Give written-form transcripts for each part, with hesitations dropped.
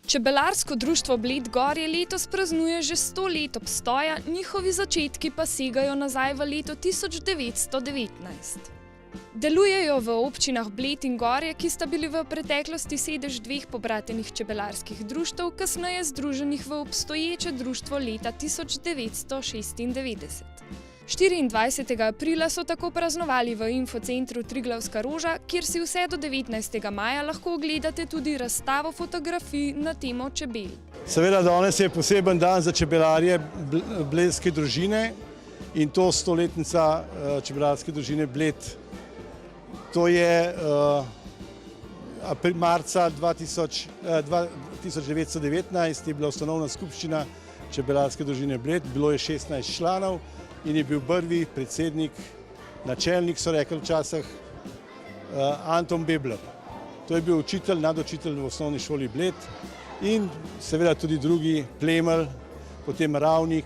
Čebelarsko društvo Bled Gorje letos praznuje že 100 let obstoja, njihovi začetki pa segajo nazaj v leto 1919. Delujejo v občinah Bled in Gorje, ki sta bili v preteklosti sedež dveh pobratenih čebelarskih društev, kasneje združenih v obstoječe društvo leta 1996. 24. aprila so tako praznovali v infocentru Triglavska roža, kjer si vse do 19. maja lahko ogledate tudi razstavo fotografij na temo čebel. Seveda danes je poseben dan za čebelarje bledske družine in to 100-letnica čebelarske družine Bled. To je marca 1919 je bila ustanovna skupščina čebelarske družine Bled, bilo je 16 članov in je bil prvi predsednik, načelnik so rekli včasih, Anton Bebler. To je bil učitelj, nadučitelj v osnovni šoli Bled in seveda tudi drugi Plemelj, potem Ravnik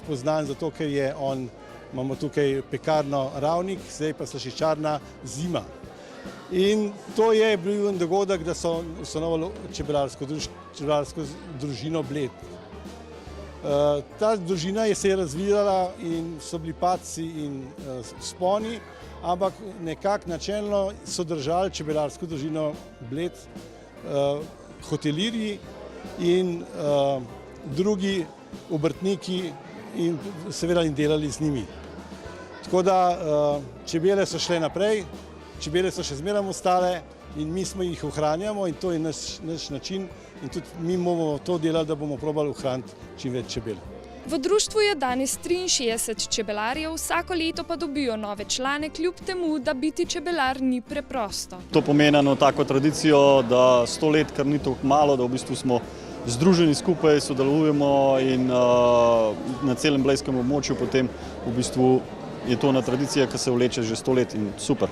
poznan zato, ker je on, imamo tukaj pekarno Ravnik, zdaj pa slaščičarna Zima. In to je bil dogodek, da so ustanovili čebelarsko družino Bled. Ta družina se je razvijala in so bili padci in vzponi, ampak nekako načelno so držali čebelarsko družino Bled hotelirji in drugi obrtniki in seveda delali z njimi. Tako da čebele so šle naprej, čebele so še zmeraj ostale in mi smo jih ohranjamo in to je naš način in tudi mi bomo to delali, da bomo probali ohraniti čim več čebel. V društvu je danes 63 čebelarjev, vsako leto pa dobijo nove člane, kljub temu, da biti čebelar ni preprosto. To pomeni eno tako tradicijo, da 100 let, kar ni tako malo, da v bistvu smo združeni skupaj, sodelujemo in na celem blejskem območju potem v bistvu je to ena tradicija, ki se vleče že 100 let in super.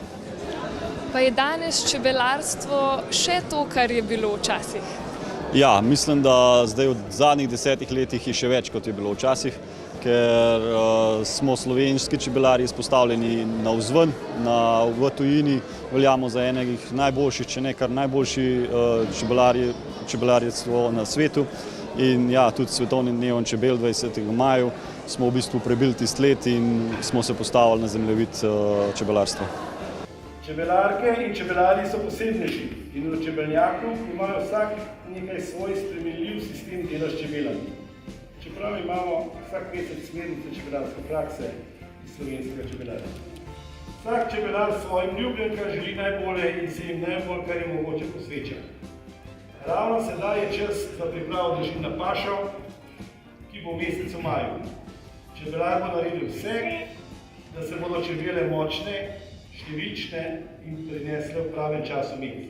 Pa je danes čebelarstvo še to, kar je bilo včasih? Ja, mislim, da zdaj v zadnjih 10 letih je še več, kot je bilo včasih, ker smo slovenski čebelarji izpostavljeni navzven, v tujini veljamo za enega najboljših, če ne kar najboljši čebelarstvo na svetu. In ja, tudi svetovnim dnevom čebel 20. maju smo v bistvu prebili tisti let in smo se postavili na zemljevid čebelarstva. Čebelarke in čebelarji so posebnejši in v čebelnjaku imajo vsak nekaj svoj spremenljiv sistem dela s čebelami. Čeprav imamo vsak mesec smernice čebelarske prakse iz slovenskega čebelarja. Vsak čebelar svojim ljubljenkam želi najbolje in se jim najbolj, kar je mogoče, posveča. Ravno sedaj je čas za pripravo družin na pašo, ki bo v mesecu maju. Čebelar bo naredil vse, da se bodo čebele močne, številčne in prinesle v pravem času med.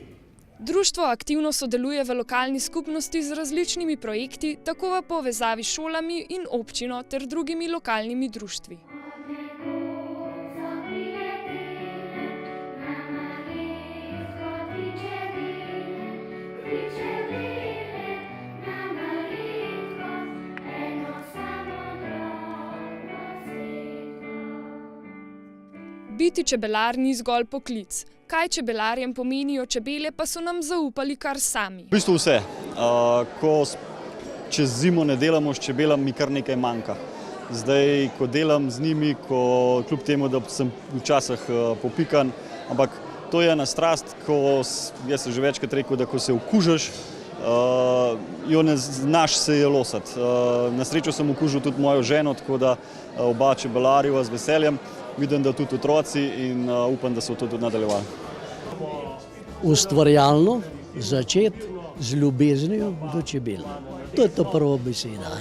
Društvo aktivno sodeluje v lokalni skupnosti z različnimi projekti, tako v povezavi s šolami in občino ter drugimi lokalnimi društvi. Biti čebelar ni zgolj poklic. Kaj čebelarjem pomenijo čebele, pa so nam zaupali kar sami. V bistvu vse. Ko čez zimo ne delamo s čebelami, mi kar nekaj manjka. Zdaj, ko delam z njimi, kljub temu, da sem včasih popikan, ampak to je ena strast, jaz sem že večkrat rekel, da ko se okužiš, jo ne znaš se je losati. Na srečo sem okužil tudi mojo ženo, tako da oba čebelarjeva z veseljem. Vidim, da tudi otroci in upam, da so to tudi nadaljevali. Ustvarjalno začeti z ljubeznijo do čebel. To je ta prva beseda.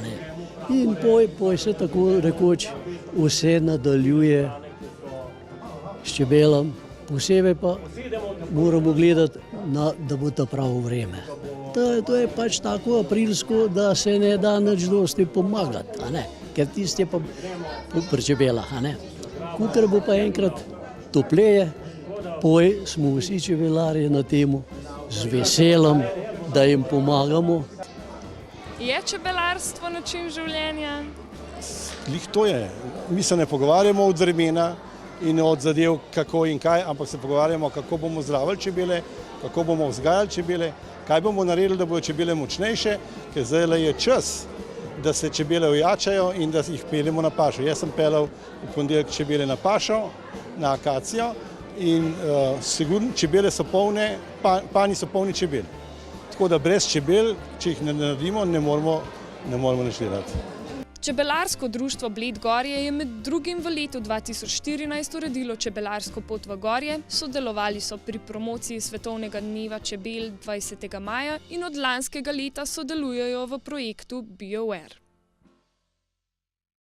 In poj se tako rekoč vse nadaljuje s čebelom. Posebej pa moramo gledati, da bo to pravo vreme. To je pač tako aprilsko, da se ne da nič dosti pomagati, ker tisti je pa pri čebelah. Kukor bo pa enkrat topleje, poj smo vsi čebelarji na temu z veseljem, da jim pomagamo. Je čebelarstvo način življenja? Glih to je. Mi se ne pogovarjamo od vremena in od zadev kako in kaj, ampak se pogovarjamo, kako bomo zdravili čebele, kako bomo vzgajali čebele, Kaj bomo naredili, da bodo čebele močnejše, ker zdaj je čas, da se čebele ojačajo in da jih peljemo na pašo. Jaz sem peljal v ponedeljek čebele na pašo, na akacijo in sigurno čebele so polne, panji so polni čebel. Tako da brez čebel, če jih ne naredimo, ne moremo nič delati. Čebelarsko društvo Bled Gorje je med drugim v letu 2014 uredilo čebelarsko pot v Gorje, sodelovali so pri promociji Svetovnega dneva čebel 20. maja in od lanskega leta sodelujejo v projektu BioWare.